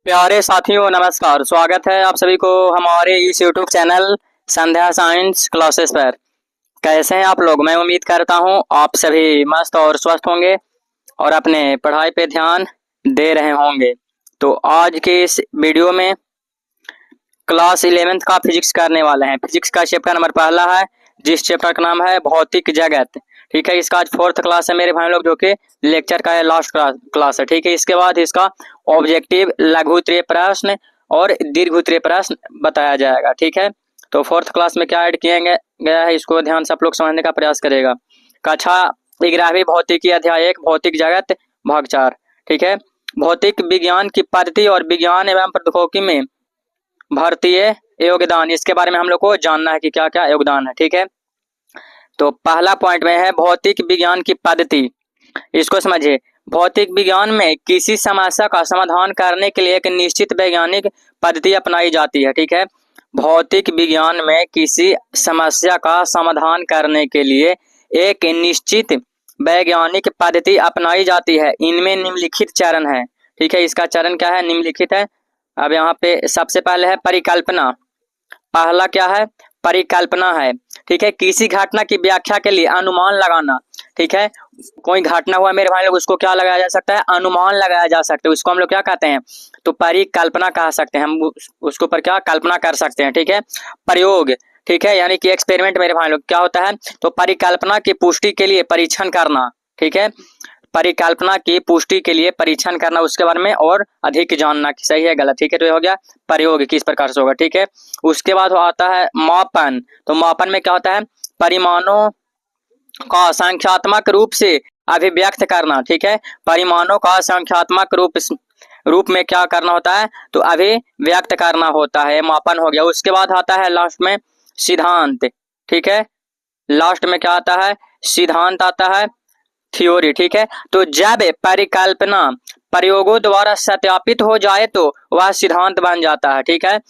प्यारे साथियों नमस्कार। स्वागत है आप सभी को हमारे इस यूट्यूब चैनल संध्या साइंस क्लासेस पर। कैसे हैं आप लोग? मैं उम्मीद करता हूं आप सभी मस्त और स्वस्थ होंगे और अपने पढ़ाई पे ध्यान दे रहे होंगे। तो आज के इस वीडियो में क्लास 11th का फिजिक्स करने वाले हैं। फिजिक्स का चैप्टर नंबर पहला है, जिस चैप्टर का नाम है भौतिक जगत। ठीक है, इसका आज 4th क्लास है मेरे भाई लोग, जो कि लेक्चर का है, लास्ट क्लास है। ठीक है, इसके बाद इसका ऑब्जेक्टिव, लघु उत्तरीय प्रश्न और दीर्घ उत्तरीय प्रश्न बताया जाएगा। ठीक है, तो 4th क्लास में क्या ऐड किया गया है, इसको ध्यान से आप लोग समझने का प्रयास करेगा। कक्षा 11वीं भौतिकी अध्याय 1 भौतिक जगत भाग 4। ठीक है, भौतिक विज्ञान की पद्धति और विज्ञान एवं प्रौद्योगिकी में भारतीय योगदान, इसके बारे में हम लोग को जानना है कि क्या क्या योगदान है। ठीक है, तो पहला पॉइंट में है भौतिक विज्ञान की पद्धति। इसको समझिए, भौतिक विज्ञान में किसी समस्या का समाधान करने के लिए एक निश्चित वैज्ञानिक पद्धति अपनाई जाती है। ठीक है, भौतिक विज्ञान में किसी समस्या का समाधान करने के लिए एक निश्चित वैज्ञानिक पद्धति अपनाई जाती है। इनमें निम्नलिखित चरण है। ठीक है, इसका चरण क्या है, निम्नलिखित है। अब यहाँ पे सबसे पहले है परिकल्पना। पहला क्या है, परिकल्पना है। ठीक है, किसी घटना की व्याख्या के लिए अनुमान लगाना। ठीक है, कोई घटना हुआ मेरे भाई लोग, उसको क्या लगाया जा सकता है, अनुमान लगाया जा सकता है। उसको हम लोग क्या कहते हैं, तो परिकल्पना कह सकते हैं। हम उसके ऊपर क्या कल्पना कर सकते हैं। ठीक है, प्रयोग, ठीक है, यानी कि एक्सपेरिमेंट मेरे भाई लोग क्या होता है, तो परिकल्पना की पुष्टि के लिए परीक्षण करना। ठीक है, परिकल्पना की पुष्टि के लिए परीक्षण करना, उसके बारे में और अधिक जानना कि सही है गलत। ठीक है, तो ये हो गया प्रयोग, किस प्रकार से होगा। ठीक है, उसके बाद आता है मापन। तो मापन में क्या होता है, परिमाणों का संख्यात्मक रूप से अभिव्यक्त करना। ठीक है, परिमाणों का संख्यात्मक रूप में क्या करना होता है, तो अभिव्यक्त करना होता है, मापन हो गया। उसके बाद आता है लास्ट में सिद्धांत। ठीक है, लास्ट में क्या आता है, सिद्धांत आता है, थ्योरी। ठीक है, तो जब परिकल्पना प्रयोगों द्वारा सत्यापित हो जाए तो वह सिद्धांत बन जाता है। ठीक है,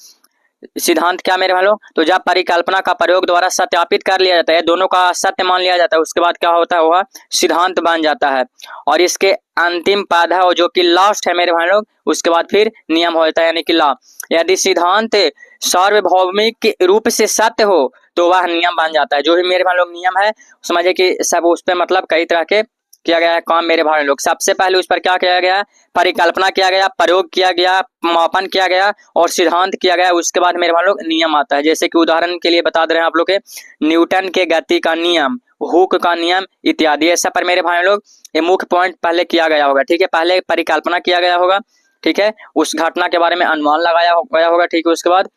सिद्धांत क्या मेरे भाई लोग, तो जब परिकल्पना का प्रयोग द्वारा सत्यापित कर लिया जाता है, दोनों का सत्य मान लिया जाता है, उसके बाद क्या होता है, वह सिद्धांत बन जाता है। और इसके अंतिम पद है जो कि लास्ट है मेरे भाई लोग, उसके बाद फिर नियम हो जाता है, यानी कि लॉ। यदि सिद्धांत सार्वभौमिक रूप से सत्य हो तो वह नियम बन जाता है। जो भी मेरे भाई लोग नियम है, समझिए कि सब उस पर मतलब कई तरह के किया गया है काम मेरे भाई लोग। सबसे पहले उस पर क्या किया गया, परिकल्पना किया गया, प्रयोग किया गया, मापन किया गया और सिद्धांत किया गया। उसके बाद मेरे भाई लोग नियम आता है। जैसे कि उदाहरण के लिए बता दे रहे हैं आप लोग के, न्यूटन के गति का नियम, हुक का नियम इत्यादि। ऐसा पर मेरे भाई लोग ये मुख्य पॉइंट पहले किया गया होगा। ठीक है, पहले परिकल्पना किया गया होगा। ठीक है, उस घटना के बारे में अनुमान लगाया गया होगा। ठीक है, उसके बाद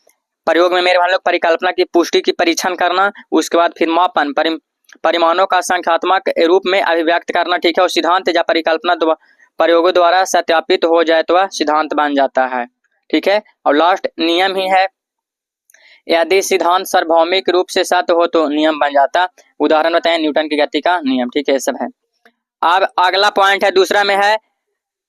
प्रयोग में मेरे भाई लोग परिकल्पना की पुष्टि की परीक्षण करना, उसके बाद फिर मापन, परिमाणों का संख्यात्मक रूप में अभिव्यक्त करना। ठीक है, और सिद्धांत या परिकल्पना प्रयोगों द्वारा सत्यापित हो जाए तो वह सिद्धांत बन जाता है। ठीक है, और लास्ट नियम ही है। यदि सिद्धांत सार्वभौमिक रूप से सत्य हो तो नियम बन जाता। उदाहरण बताएं, न्यूटन की गति का नियम। ठीक है, ये सब है। अब अगला पॉइंट है, दूसरा में है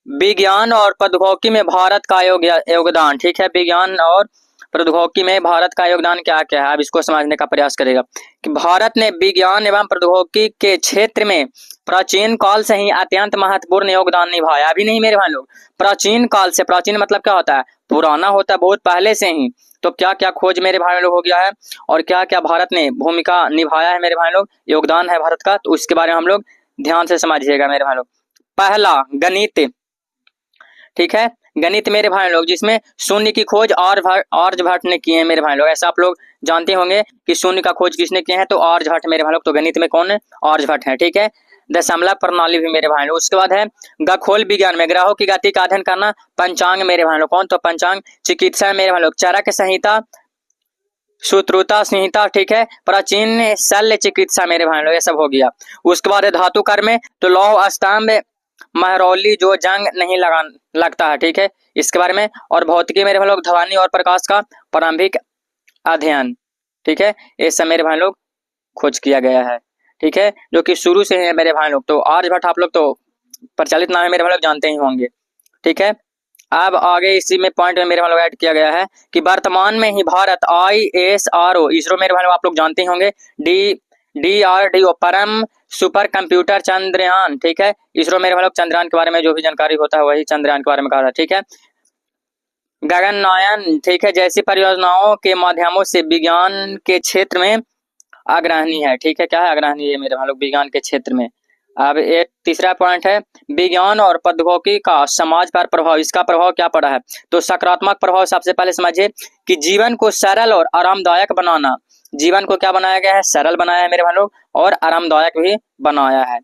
विज्ञान और प्रौद्योगिकी में भारत का योगदान। ठीक है, विज्ञान और प्रौद्योगिकी में भारत का योगदान क्या क्या है, अब इसको समझने का प्रयास करेगा कि भारत ने विज्ञान एवं प्रौद्योगिकी के क्षेत्र में प्राचीन काल से ही अत्यंत महत्वपूर्ण योगदान निभाया। अभी नहीं मेरे भाई लोग, प्राचीन काल से, प्राचीन मतलब क्या होता है, पुराना होता है, बहुत पहले से ही। तो क्या क्या खोज मेरे भाई लोग हो गया है और क्या क्या भारत ने भूमिका निभाया है मेरे भाई लोग, योगदान है भारत का, तो उसके बारे में हम लोग ध्यान से समझिएगा मेरे भाई लोग। पहला गणित। ठीक है, गणित मेरे भाई लोग, जिसमें शून्य की खोज आर्यभट्ट ने की है मेरे भाई लोग। ऐसा आप लोग जानते होंगे कि शून्य का खोज किसने किया है, तो आर्यभट्ट मेरे भाई लोग। तो गणित में कौन है, आर्यभट्ट है। ठीक है, दशमलव प्रणाली भी मेरे भाई लोग। उसके बाद है खगोल विज्ञान में ग्रहों की गति का अध्ययन करना, पंचांग मेरे भाई लोग। कौन, तो पंचांग। चिकित्सा मेरे भाई लोग, चरक संहिता, सूत्रुता संहिता। ठीक है, प्राचीन शल्य चिकित्सा मेरे भाई लोग, ये सब हो गया। उसके बाद है धातु कर में, तो लौह स्तंभ, महरौली जो जंग नहीं लगता है। ठीक है, इसके बारे में। और भौतिकी मेरे भाई लोग, ध्वनि और प्रकाश का प्रारंभिक अध्ययन। ठीक है, ये सब मेरे भाई लोग खोज किया गया है। ठीक है, जो कि शुरू से है मेरे भाई लोग। तो आर्यभट्ट आप लोग तो प्रचलित नाम है मेरे भाई लोग, जानते ही होंगे। ठीक है, अब आगे इसी में पॉइंट में मेरे भाई लोग ऐड किया गया है कि वर्तमान में ही भारत ISRO, इसरो मेरे भाई लोग आप लोग जानते ही होंगे, DRDO परम सुपर कंप्यूटर चंद्रयान। ठीक है, इसरो मेरे भाई लोग चंद्रयान के बारे में जो भी जानकारी होता है वही चंद्रयान के बारे में कहा था। ठीक है, गगनयान, ठीक है, जैसी परियोजनाओं के माध्यमों से विज्ञान के क्षेत्र में अग्रणी है। ठीक है, क्या है? अग्रणी है मेरे भाई लोग विज्ञान के क्षेत्र में। अब एक तीसरा पॉइंट है, विज्ञान और प्रौद्योगिकी का समाज पर प्रभाव। इसका प्रभाव क्या पड़ा है? तो सकारात्मक प्रभाव सबसे पहले समझिए कि जीवन को सरल और आरामदायक बनाना। जीवन को क्या बनाया गया है? सरल बनाया है मेरे भाई लोग, और आरामदायक भी बनाया है।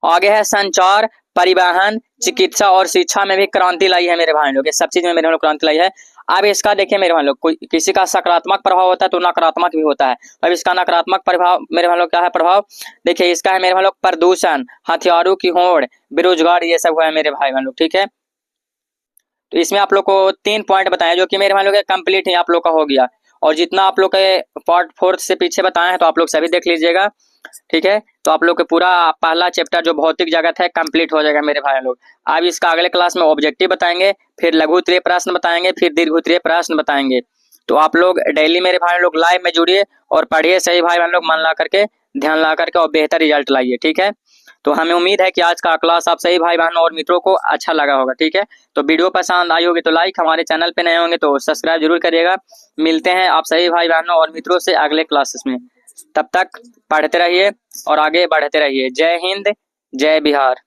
आगे है संचार, परिवहन, चिकित्सा और शिक्षा में भी क्रांति लाई है मेरे भाई लोग। ये सब चीज में मेरे भाई लोग क्रांति लाई है। अब इसका देखिए मेरे भाई लोग, कोई किसी का सकारात्मक प्रभाव होता है तो नकारात्मक भी होता है। अब इसका नकारात्मक प्रभाव मेरे भाई लोग क्या है? प्रभाव देखिए इसका है मेरे भाई लोग, प्रदूषण, हथियारों की होड़, बेरोजगार, ये सब हुआ है मेरे भाई लोग। ठीक है, तो इसमें आप लोग को 3 पॉइंट बताए जो कि मेरे भाई लोग कंप्लीट ही आप लोग का हो गया। और जितना आप लोग के पार्ट 4 से पीछे बताए हैं तो आप लोग सभी देख लीजिएगा। ठीक है, तो आप लोग के पूरा पहला चैप्टर जो भौतिक जगत है कंप्लीट हो जाएगा मेरे भाई लोग। अब इसका अगले क्लास में ऑब्जेक्टिव बताएंगे, फिर लघु उत्तरीय प्रश्न बताएंगे, फिर दीर्घ उत्तरीय प्रश्न बताएंगे। तो आप लोग डेली मेरे भाई लोग लाइव में जुड़िए और पढ़िए, सही भाई लोग मन ला करके, ध्यान ला करके, और बेहतर रिजल्ट लाइए। ठीक है, तो हमें उम्मीद है कि आज का क्लास आप सही भाई बहनों और मित्रों को अच्छा लगा होगा। ठीक है, तो वीडियो पसंद आई होगी तो लाइक, हमारे चैनल पे नए होंगे तो सब्सक्राइब जरूर करिएगा। मिलते हैं आप सही भाई बहनों और मित्रों से अगले क्लासेस में। तब तक पढ़ते रहिए और आगे बढ़ते रहिए। जय हिंद, जय बिहार।